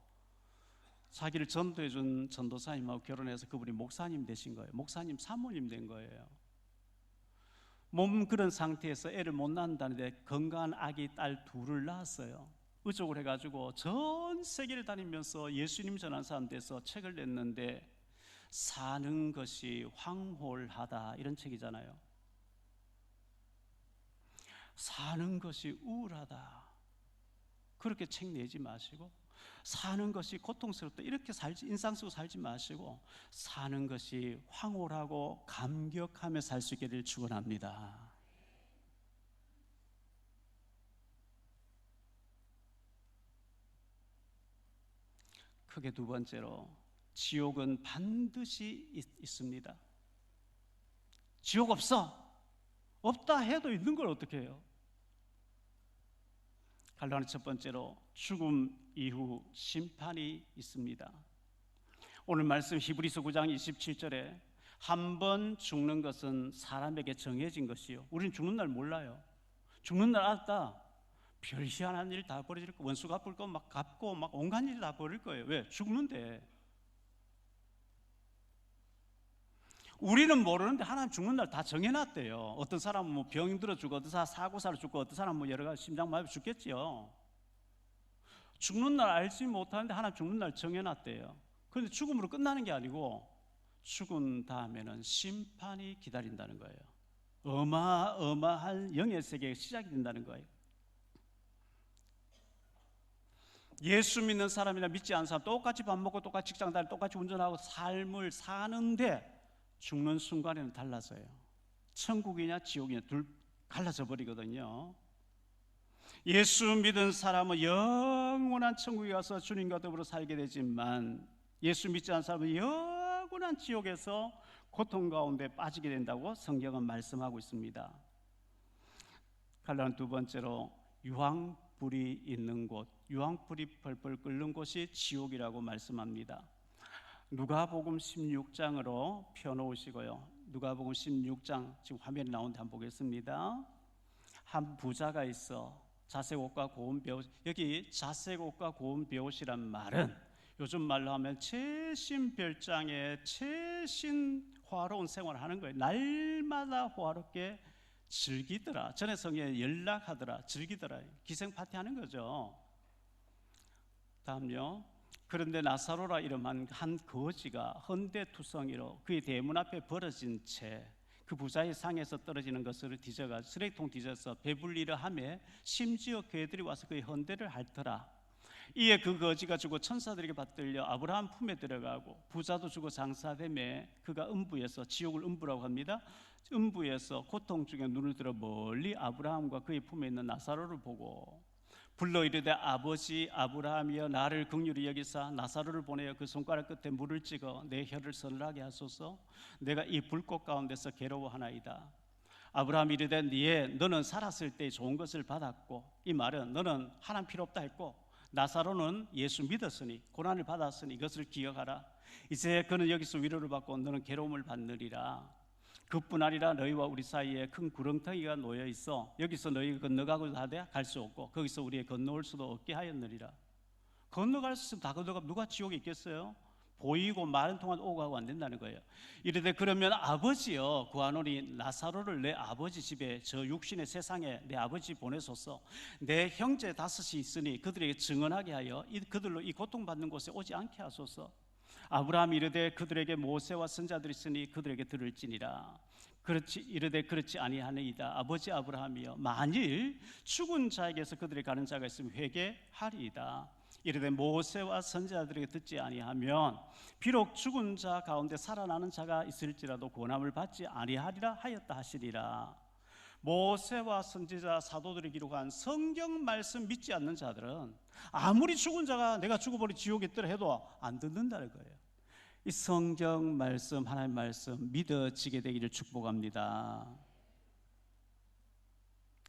[SPEAKER 2] 자기를 전도해 준 전도사님하고 결혼해서 그분이 목사님 되신 거예요. 목사님 사모님 된 거예요. 몸 그런 상태에서 애를 못 낳는다는데 건강한 아기 딸 2을 낳았어요. 의족을 해가지고 전 세계를 다니면서 예수님 전한 사람 돼서 책을 냈는데, 사는 것이 황홀하다 이런 책이잖아요. 사는 것이 우울하다 그렇게 책 내지 마시고, 사는 것이 고통스럽다 이렇게 인상 쓰고 살지 마시고, 사는 것이 황홀하고 감격하며 살 수 있기를 축원합니다. 크게 2번째로, 지옥은 반드시 있습니다. 지옥 없다 해도 있는 걸 어떻게 해요? 갈라는 첫 번째로, 죽음 이후 심판이 있습니다. 오늘 말씀 히브리서 9장 27절에 한 번 죽는 것은 사람에게 정해진 것이요, 우리는 죽는 날 몰라요. 죽는 날 알았다, 별 희한한 일 다 벌어질 거, 원수 갚을 거 막 갚고 막 온갖 일이 다 벌일 거예요. 왜? 죽는데. 우리는 모르는데 하나님 죽는 날 다 정해놨대요. 어떤 사람은 뭐 병 들어 죽고, 어떤 사람 사고사로 죽고, 어떤 사람은 뭐 여러 가지 심장마비 죽겠지요. 죽는 날 알지 못하는데 하나님 죽는 날 정해놨대요. 그런데 죽음으로 끝나는 게 아니고 죽은 다음에는 심판이 기다린다는 거예요. 어마어마한 영의 세계가 시작이 된다는 거예요. 예수 믿는 사람이나 믿지 않는 사람 똑같이 밥 먹고 똑같이 직장 다니고 똑같이 운전하고 삶을 사는데 죽는 순간에는 달라져요. 천국이냐 지옥이냐 둘 갈라져 버리거든요. 예수 믿은 사람은 영원한 천국에 가서 주님과 더불어 살게 되지만 예수 믿지 않는 사람은 영원한 지옥에서 고통 가운데 빠지게 된다고 성경은 말씀하고 있습니다. 갈라는 두 번째로 유황불이 있는 곳, 유황불이 펄펄 끓는 곳이 지옥이라고 말씀합니다. 누가복음 16장으로 펴놓으시고요. 누가복음 16장 지금 화면에 나오는데 한번 보겠습니다. 한 부자가 있어 자색 옷과 고운 베옷, 여기 자색 옷과 고운 베옷이란 말은 요즘 말로 하면 최신별장에 최신 화로운 생활을 하는 거예요. 날마다 화롭게 즐기더라. 전에 성경에 연락하더라, 즐기더라, 기생 파티 하는 거죠. 다음요. 그런데 나사로라 이름한 한 거지가 헌데투성이로 그의 대문 앞에 벌어진 채 그 부자의 상에서 떨어지는 것을 뒤져가지고 쓰레기통 뒤져서 배불리려 하며 심지어 그애들이 와서 그의 헌대를 핥더라. 이에 그 거지가 죽어 천사들에게 받들려 아브라함 품에 들어가고 부자도 죽어 장사되매 그가 음부에서, 지옥을 음부라고 합니다, 음부에서 고통 중에 눈을 들어 멀리 아브라함과 그의 품에 있는 나사로를 보고 불러 이르되 아버지 아브라함이여 나를 긍휼히 여기사 나사로를 보내어 그 손가락 끝에 물을 찍어 내 혀를 서늘하게 하소서. 내가 이 불꽃 가운데서 괴로워하나이다. 아브라함이 이르되 너는 살았을 때 좋은 것을 받았고, 이 말은 너는 하나님 필요 없다 했고 나사로는 예수 믿었으니 고난을 받았으니 이것을 기억하라. 이제 그는 여기서 위로를 받고 너는 괴로움을 받느리라. 그뿐 아니라 너희와 우리 사이에 큰 구렁텅이가 놓여 있어 여기서 너희가 건너가고자 하되 갈 수 없고 거기서 우리에 건너올 수도 없게 하였느니라. 건너갈 수 있으면 다 건너가, 누가 지옥에 있겠어요? 보이고 말은 통한 오고 가고 안 된다는 거예요. 이르되 그러면 아버지여 구하노니 나사로를 내 아버지 집에 저 육신의 세상에 내 아버지 보내소서. 내 형제 다섯이 있으니 그들에게 증언하게 하여 그들로 이 고통받는 곳에 오지 않게 하소서. 아브라함이 이르되 그들에게 모세와 선자들이 있으니 그들에게 들을지니라. 그렇지 이르되 그렇지 아니하니이다. 아버지 아브라함이여 만일 죽은 자에게서 그들이 가는 자가 있으면 회개하리이다. 이르되 모세와 선자들에게 듣지 아니하면 비록 죽은 자 가운데 살아나는 자가 있을지라도 구원함을 받지 아니하리라 하였다 하시리라. 모세와 선지자 사도들이 기록한 성경 말씀 믿지 않는 자들은 아무리 죽은 자가 내가 죽어버리 지옥에 있더라 해도 안 듣는다는 거예요. 이 성경 말씀, 하나님 말씀 믿어지게 되기를 축복합니다.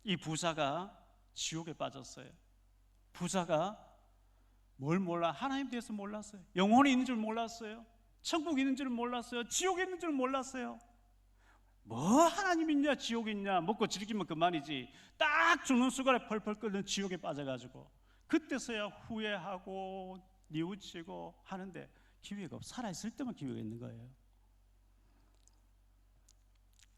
[SPEAKER 2] 이 부자가 지옥에 빠졌어요. 부자가 뭘 몰라? 하나님 대해서 몰랐어요. 영혼이 있는 줄 몰랐어요. 천국이 있는 줄 몰랐어요. 지옥이 있는 줄 몰랐어요. 뭐 하나님 있냐 지옥 있냐 먹고 즐기면 그만이지. 딱 죽는 순간에 펄펄 끓는 지옥에 빠져가지고 그때서야 후회하고 뉘우치고 하는데 기회가 없어. 살아있을 때만 기회가 있는 거예요.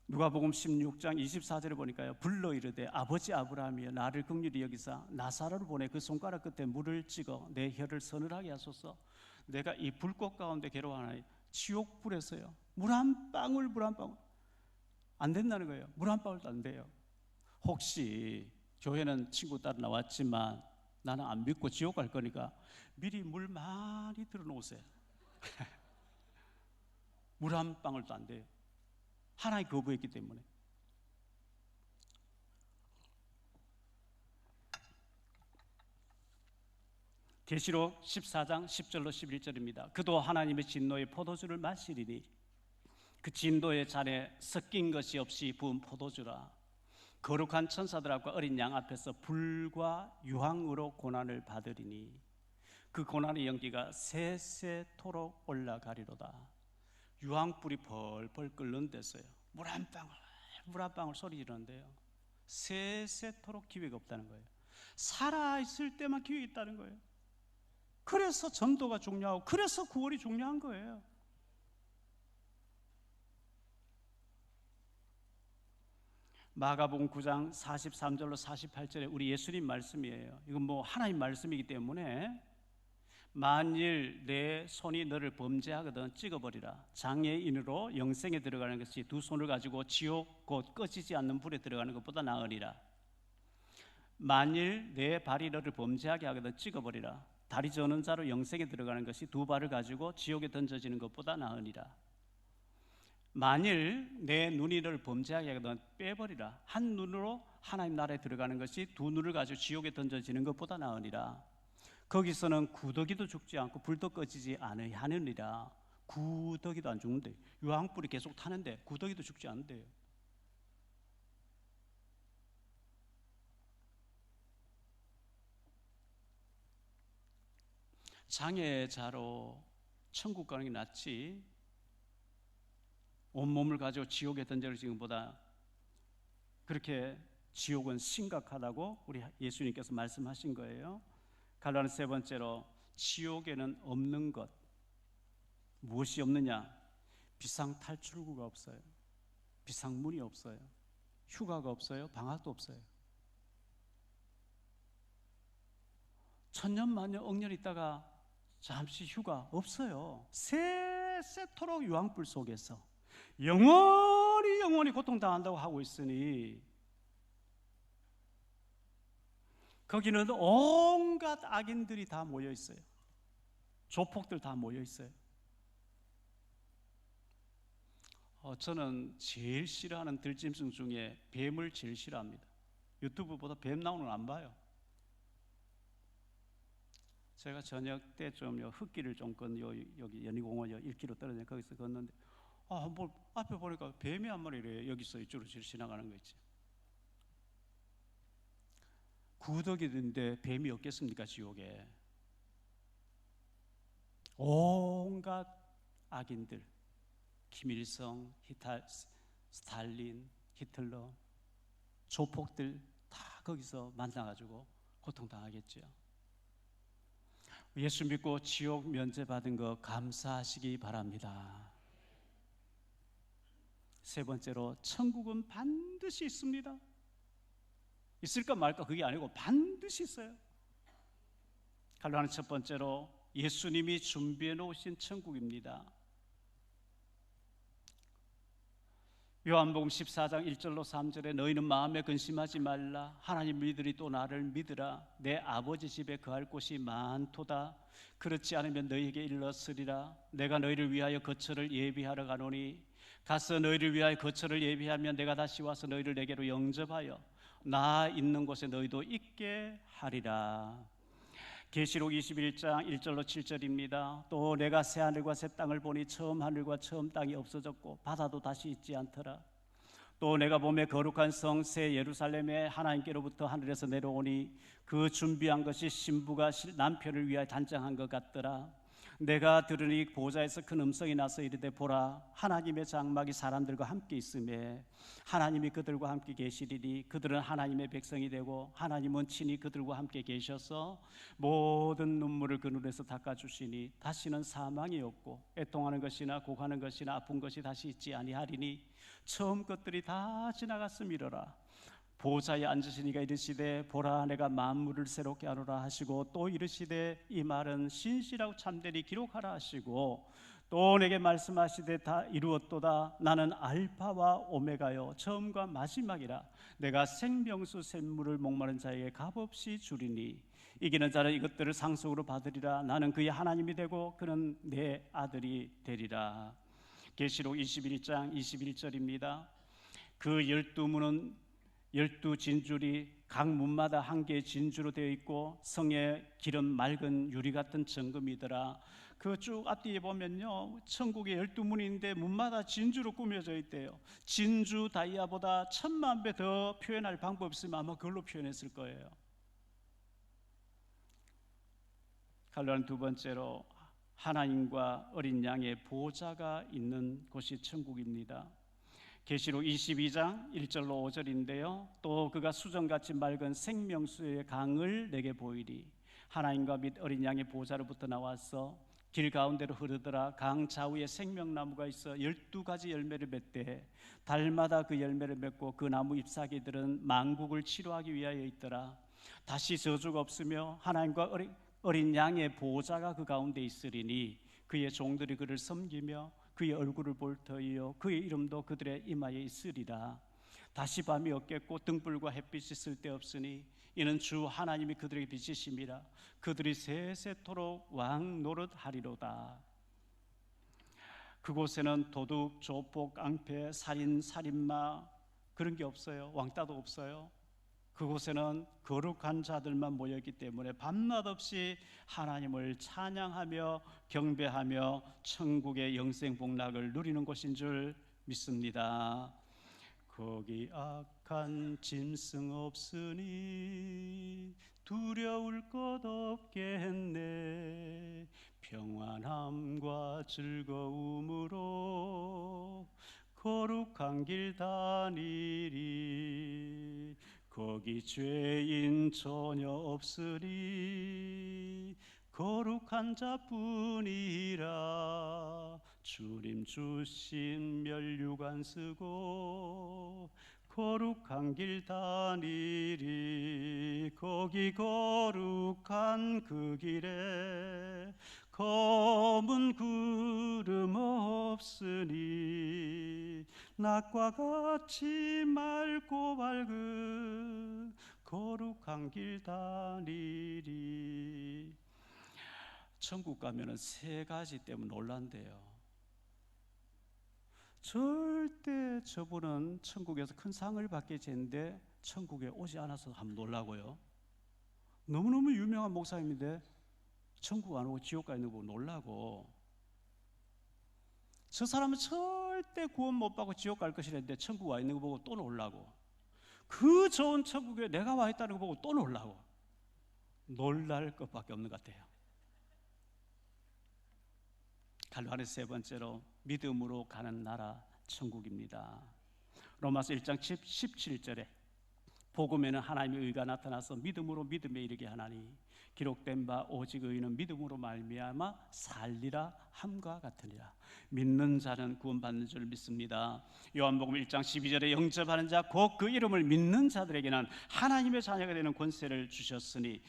[SPEAKER 2] 누가복음 16장 24절에 보니까요, 불러 이르되 아버지 아브라함이여 나를 긍휼히 여기사 나사로를 보내 그 손가락 끝에 물을 찍어 내 혀를 서늘하게 하소서. 내가 이 불꽃 가운데 괴로워하나니. 지옥불에서요 물 한 방울 안 된다는 거예요. 물 한 방울도 안 돼요. 혹시 교회는 친구 따라 나왔지만 나는 안 믿고 지옥 갈 거니까 미리 물 많이 들어놓으세요. 물 한 방울도 안 돼요. 하나님 거부했기 때문에. 계시록 14장 10절로 11절입니다. 그도 하나님의 진노의 포도주를 마시리니 그 진노의 잔에 섞인 것이 없이 부은 포도주라. 거룩한 천사들과 어린 양 앞에서 불과 유황으로 고난을 받으리니 그 고난의 연기가 세세토록 올라가리로다. 유황불이 벌벌 끓는 데서요 물 한 방울 소리 지르는데요 세세토록 기회가 없다는 거예요. 살아있을 때만 기회가 있다는 거예요. 그래서 전도가 중요하고 그래서 구원이 중요한 거예요. 마가복음 9장 43절로 48절에 우리 예수님 말씀이에요. 이건 뭐 하나님 말씀이기 때문에 만일 내 손이 너를 범죄하거든 찍어버리라. 장애인으로 영생에 들어가는 것이 두 손을 가지고 지옥 곧 꺼지지 않는 불에 들어가는 것보다 나으리라. 만일 내 발이 너를 범죄하게 하거든 찍어버리라. 다리 저는 자로 영생에 들어가는 것이 두 발을 가지고 지옥에 던져지는 것보다 나으니라. 만일 내 눈이 너를 범죄하게 하거든 빼버리라. 한 눈으로 하나님 나라에 들어가는 것이 두 눈을 가지고 지옥에 던져지는 것보다 나으니라. 거기서는 구더기도 죽지 않고 불도 꺼지지 않으니라. 구더기도 안 죽는데, 유황불이 계속 타는데 구더기도 죽지 않는데요. 장애자로 천국 가는 게 낫지 온몸을 가지고 지옥에 던져지는 것보다, 그렇게 지옥은 심각하다고 우리 예수님께서 말씀하신 거예요. 갈라는 세 번째로, 지옥에는 없는 것. 무엇이 없느냐? 비상탈출구가 없어요. 비상문이 없어요. 휴가가 없어요. 방학도 없어요. 천년만년 억년 있다가 잠시 휴가 없어요. 세세토록 유황불 속에서 영원히 고통당한다고 하고 있으니, 거기는 온갖 악인들이 다 모여 있어요. 조폭들 다 모여 있어요. 저는 제일 싫어하는 들짐승 중에 뱀을 제일 싫어합니다. 유튜브보다 뱀 나오는 거 안 봐요. 제가 저녁 때 좀 흙길을 좀 여기 연희공원 1km 떨어져 거기서 걷는데, 뭐 앞에 보니까 뱀이 한 마리 여기서 이쪽으로 지나가는 거 있지. 구더기인데 뱀이 없겠습니까? 지옥에 온갖 악인들, 김일성, 스탈린, 히틀러, 조폭들 다 거기서 만나가지고 고통당하겠죠. 예수 믿고 지옥 면제받은 거 감사하시기 바랍니다. 세 번째로, 천국은 반드시 있습니다. 있을까 말까 그게 아니고 반드시 있어요. 갈라는 첫 번째로, 예수님이 준비해 놓으신 천국입니다. 요한복음 14장 1절로 3절에 너희는 마음에 근심하지 말라. 하나님 믿으리 또 나를 믿으라. 내 아버지 집에 거할 곳이 많도다. 그렇지 않으면 너희에게 일렀으리라. 내가 너희를 위하여 거처를 예비하러 가노니 가서 너희를 위하여 거처를 예비하면 내가 다시 와서 너희를 내게로 영접하여 나 있는 곳에 너희도 있게 하리라. 계시록 21장 1절로 7절입니다. 또 내가 새 하늘과 새 땅을 보니 처음 하늘과 처음 땅이 없어졌고 바다도 다시 있지 않더라. 또 내가 보매 거룩한 성 새 예루살렘에 하나님께로부터 하늘에서 내려오니 그 준비한 것이 신부가 남편을 위하여 단장한 것 같더라. 내가 들으니 보좌에서 큰 음성이 나서 이르되 보라, 하나님의 장막이 사람들과 함께 있음에 하나님이 그들과 함께 계시리니 그들은 하나님의 백성이 되고 하나님은 친히 그들과 함께 계셔서 모든 눈물을 그 눈에서 닦아주시니 다시는 사망이 없고 애통하는 것이나 고하는 것이나 아픈 것이 다시 있지 아니하리니 처음 것들이 다 지나갔음이로라. 보좌에 앉으신 이가 이르시되 보라, 내가 만물을 새롭게 하노라 하시고 또 이르시되 이 말은 신실하고 참되리 기록하라 하시고 또 내게 말씀하시되 다 이루었도다. 나는 알파와 오메가요 처음과 마지막이라. 내가 생명수 샘물을 목마른 자에게 값없이 주리니 이기는 자는 이것들을 상속으로 받으리라. 나는 그의 하나님이 되고 그는 내 아들이 되리라. 계시록 21장 21절입니다. 그 12문은 12진줄이 각 문마다 한 개의 진주로 되어 있고 성에 기름 맑은 유리 같은 정금이더라. 그 쭉 앞뒤에 보면요, 천국에 12문인데 문마다 진주로 꾸며져 있대요. 진주 다이아보다 1000만 배 더 표현할 방법이 있으면 아마 그걸로 표현했을 거예요. 갈라는 두 번째로, 하나님과 어린 양의 보좌가 있는 곳이 천국입니다. 계시록 22장 1절로 5절인데요. 또 그가 수정같이 맑은 생명수의 강을 내게 보이리. 하나님과 및 어린 양의 보좌로부터 나와서 길 가운데로 흐르더라. 강 좌우에 생명나무가 있어 12가지 열매를 맺되 달마다 그 열매를 맺고 그 나무 잎사귀들은 만국을 치료하기 위하여 있더라. 다시 저주가 없으며 하나님과 어린 양의 보좌가 그 가운데 있으리니 그의 종들이 그를 섬기며 그의 얼굴을 볼 터이요 그의 이름도 그들의 이마에 있으리라. 다시 밤이 없겠고 등불과 햇빛이 쓸데없으니 이는 주 하나님이 그들에게 비치심이라. 그들이 세세토록 왕 노릇하리로다. 그곳에는 도둑, 조폭, 깡패, 살인, 살인마 그런 게 없어요. 왕따도 없어요. 그곳에는 거룩한 자들만 모여있기 때문에 밤낮 없이 하나님을 찬양하며 경배하며 천국의 영생복락을 누리는 곳인 줄 믿습니다. 거기 악한 짐승 없으니 두려울 것 없겠네. 평안함과 즐거움으로 거룩한 길 다니리. 거기 죄인 전혀 없으리 거룩한 자뿐이라. 주님 주신 멸류관 쓰고 거룩한 길 다니리. 거기 거룩한 그 길에 검은 구름 없으니 낮과 같이 맑고 밝은 거룩한 길 다니리. 천국 가면은 세 가지 때문에 놀란대요. 절대 저분은 천국에서 큰 상을 받게 되는데 천국에 오지 않아서 한번 놀라고요. 너무너무 유명한 목사님인데 천국 안 오고 지옥 가 있는 거 보고 놀라고. 저 사람은 절대 구원 못 받고 지옥 갈 것이랬는데 천국 와 있는 거 보고 또 놀라고. 그 좋은 천국에 내가 와 있다는 거 보고 또 놀라고. 놀랄 것밖에 없는 것 같아요. 갈라디아서 세 번째로 믿음으로 가는 나라 천국입니다. 로마서 1장 17절에 복음에는 하나님의 의가 나타나서 믿음으로 믿음에 이르게 하나니 기록된 바 오직 의인은 믿음으로 말미암아 살리라 함과 같으니라. 믿는 자는 구원받는 줄 믿습니다. 요한복음 1장 12절에 영접하는 자 곧 그 이름을 믿는 자들에게는 하나님의 자녀가 되는 권세를 주셨으니.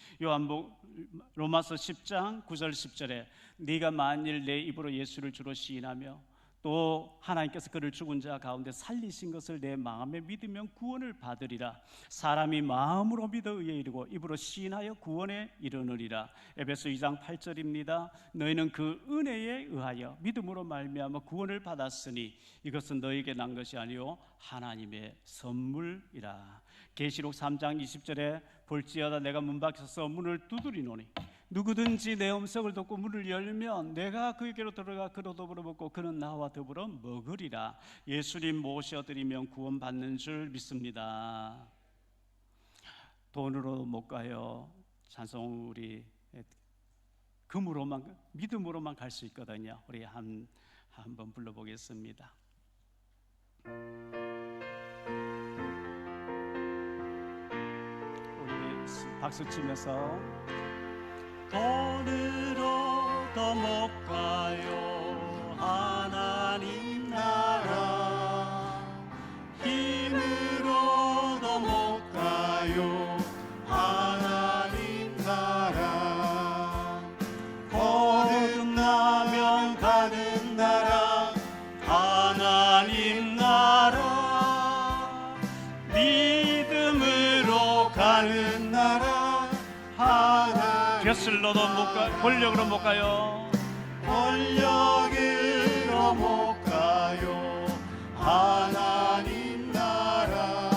[SPEAKER 2] 로마서 10장 9절 10절에 네가 만일 내 입으로 예수를 주로 시인하며 또 하나님께서 그를 죽은 자 가운데 살리신 것을 내 마음에 믿으면 구원을 받으리라. 사람이 마음으로 믿어 의에 이르고 입으로 시인하여 구원에 이르느니라. 에베소 2장 8절입니다. 너희는 그 은혜에 의하여 믿음으로 말미암아 구원을 받았으니 이것은 너희에게 난 것이 아니요 하나님의 선물이라. 계시록 3장 20절에 볼지어다 내가 문 밖에 서서 문을 두드리노니 누구든지 내 음성을 듣고 문을 열면 내가 그에게로 들어가 그로 더불어 먹고 그는 나와 더불어 먹으리라. 예수님 모셔드리면 구원받는 줄 믿습니다. 돈으로 못 가요. 찬송 우리 금으로만 믿음으로만 갈 수 있거든요. 우리 한번 불러보겠습니다. 우리 박수 치면서 돈으로도 못 가요 하나님 나라. 힘으로도 못 가요 하나님 나라. 거듭나면 가는 나라 하나님 나라. 믿음으로 가는 나라 하나님. 벼슬로도 못 가, 권력으로 못 가요. 권력으로 못 가요 하나님 나라.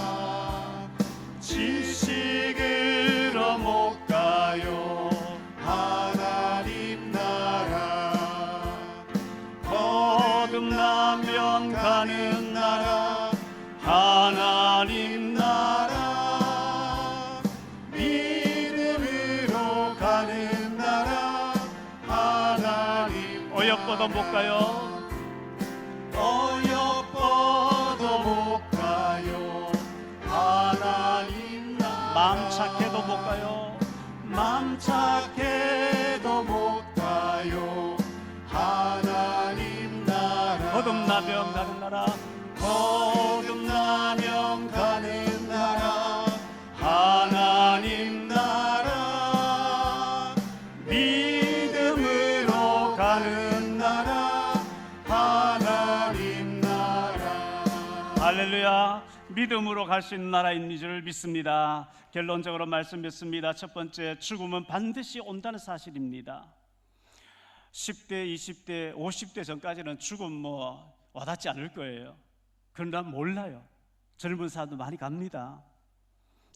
[SPEAKER 2] 지식으로 못 가요 하나님 나라. 거듭나면 가는 나라 하나님 나라. 가는 나라 하나님. 어여뻐도 못 가요. 어여뻐도 못 가요 하나님 나라. 마음 착해도 못 가요. 마음 착해도 못 가요 하나님 나라. 거듭나면 가는 나라. 거듭나면 가는 나라 하나님 나라. 믿음으로 가는 나라 하나님 나라. 할렐루야. 믿음으로 갈 수 있는 나라인 줄 믿습니다. 결론적으로 말씀 맺습니다. 첫 번째, 죽음은 반드시 온다는 사실입니다. 10대, 20대, 50대 전까지는 죽음 와닿지 않을 거예요. 그러나 몰라요. 젊은 사람도 많이 갑니다.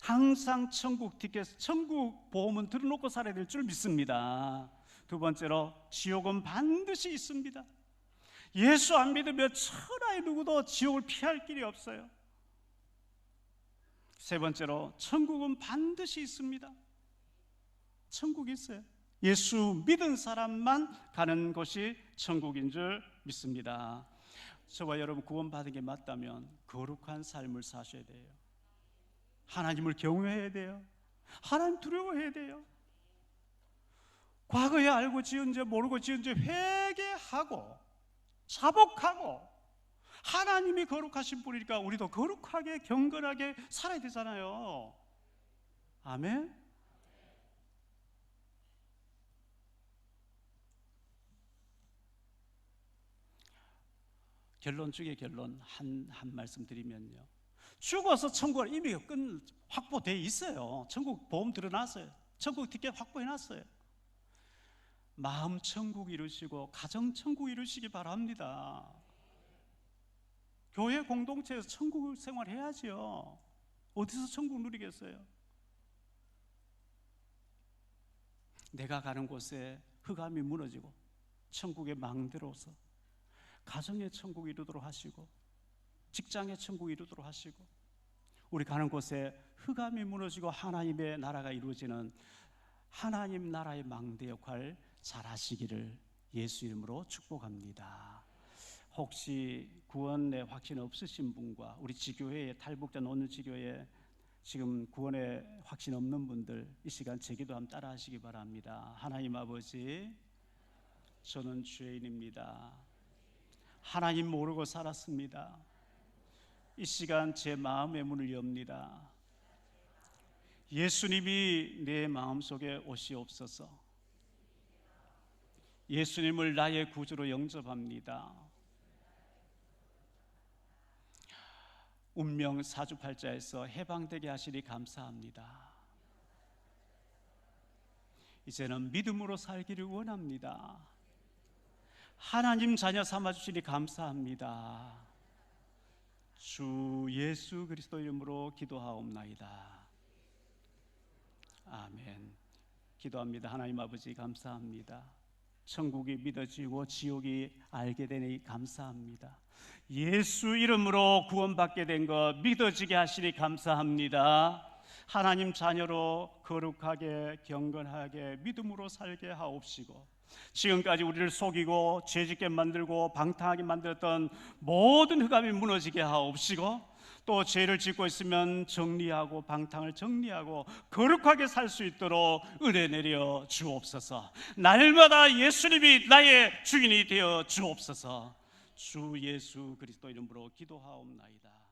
[SPEAKER 2] 항상 천국 티켓, 천국 보험은 들어놓고 살아야 될 줄 믿습니다. 두 번째로, 지옥은 반드시 있습니다. 예수 안 믿으면 천하의 누구도 지옥을 피할 길이 없어요. 세 번째로, 천국은 반드시 있습니다. 천국이 있어요. 예수 믿은 사람만 가는 곳이 천국인 줄 믿습니다. 저와 여러분 구원받은 게 맞다면 거룩한 삶을 사셔야 돼요. 하나님을 경외해야 돼요. 하나님 두려워해야 돼요. 과거에 알고 지은 죄, 모르고 지은 죄 회개하고 자복하고, 하나님이 거룩하신 분이니까 우리도 거룩하게 경건하게 살아야 되잖아요. 아멘. 결론 중에 결론 한 말씀 드리면요, 죽어서 천국을 이미 확보되어 있어요. 천국 보험 들어놨어요. 천국 티켓 확보해놨어요. 마음 천국 이루시고 가정 천국 이루시기 바랍니다. 교회 공동체에서 천국 생활해야죠. 어디서 천국 누리겠어요? 내가 가는 곳에 흑암이 무너지고 천국의 망대로서 가정의 천국 이루도록 하시고, 직장의 천국 이루도록 하시고, 우리 가는 곳에 흑암이 무너지고 하나님의 나라가 이루어지는 하나님 나라의 망대 역할 잘 하시기를 예수 이름으로 축복합니다. 혹시 구원의 확신 없으신 분과 우리 지교회에, 탈북자 노는 지교회에 지금 구원의 확신 없는 분들, 이 시간 제 기도 한번 따라 하시기 바랍니다. 하나님 아버지, 저는 죄인입니다. 하나님 모르고 살았습니다. 이 시간 제 마음의 문을 엽니다. 예수님이 내 마음속에 오시옵소서. 예수님을 나의 구주로 영접합니다. 운명 사주팔자에서 해방되게 하시니 감사합니다. 이제는 믿음으로 살기를 원합니다. 하나님 자녀 삼아주시니 감사합니다. 주 예수 그리스도 이름으로 기도하옵나이다. 아멘. 기도합니다. 하나님 아버지 감사합니다. 천국이 믿어지고 지옥이 알게 되니 감사합니다. 예수 이름으로 구원받게 된 것 믿어지게 하시니 감사합니다. 하나님 자녀로 거룩하게 경건하게 믿음으로 살게 하옵시고, 지금까지 우리를 속이고 죄짓게 만들고 방탕하게 만들었던 모든 흑암이 무너지게 하옵시고, 또 죄를 짓고 있으면 정리하고 방탕을 정리하고 거룩하게 살 수 있도록 은혜 내려 주옵소서. 날마다 예수님이 나의 주인이 되어 주옵소서. 주 예수 그리스도 이름으로 기도하옵나이다.